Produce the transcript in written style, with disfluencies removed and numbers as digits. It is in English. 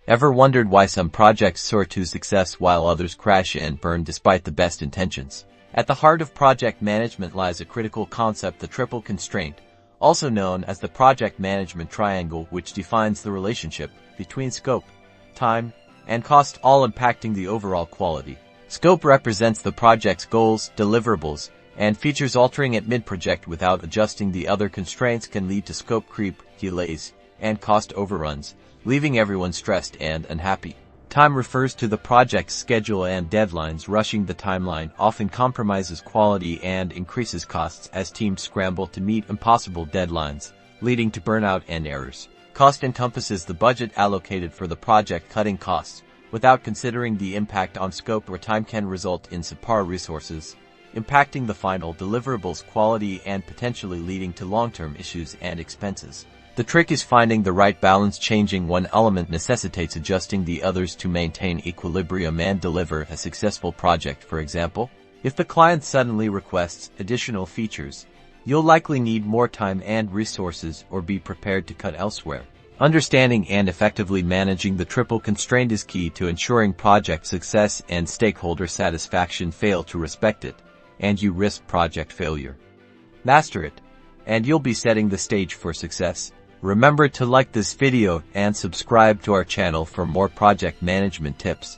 Ever wondered why some projects soar to success while others crash and burn despite the best intentions? At the heart of project management lies a critical concept, the triple constraint, also known as the project management triangle, which defines the relationship between scope, time, and cost, all impacting the overall quality. Scope represents the project's goals, deliverables, and features. Altering at mid-project without adjusting the other constraints can lead to scope creep, delays, and cost overruns, leaving everyone stressed and unhappy. Time refers to the project's schedule and deadlines. Rushing the timeline often compromises quality and increases costs as teams scramble to meet impossible deadlines, leading to burnout and errors. Cost encompasses the budget allocated for the project. Cutting costs without considering the impact on scope or time can result in subpar resources, impacting the final deliverables' quality and potentially leading to long-term issues and expenses. The trick is finding the right balance. Changing one element necessitates adjusting the others to maintain equilibrium and deliver a successful project. For example, if the client suddenly requests additional features, you'll likely need more time and resources or be prepared to cut elsewhere. Understanding and effectively managing the triple constraint is key to ensuring project success and stakeholder satisfaction. Fail to respect it, and you risk project failure. Master it, and you'll be setting the stage for success. Remember to like this video and subscribe to our channel for more project management tips.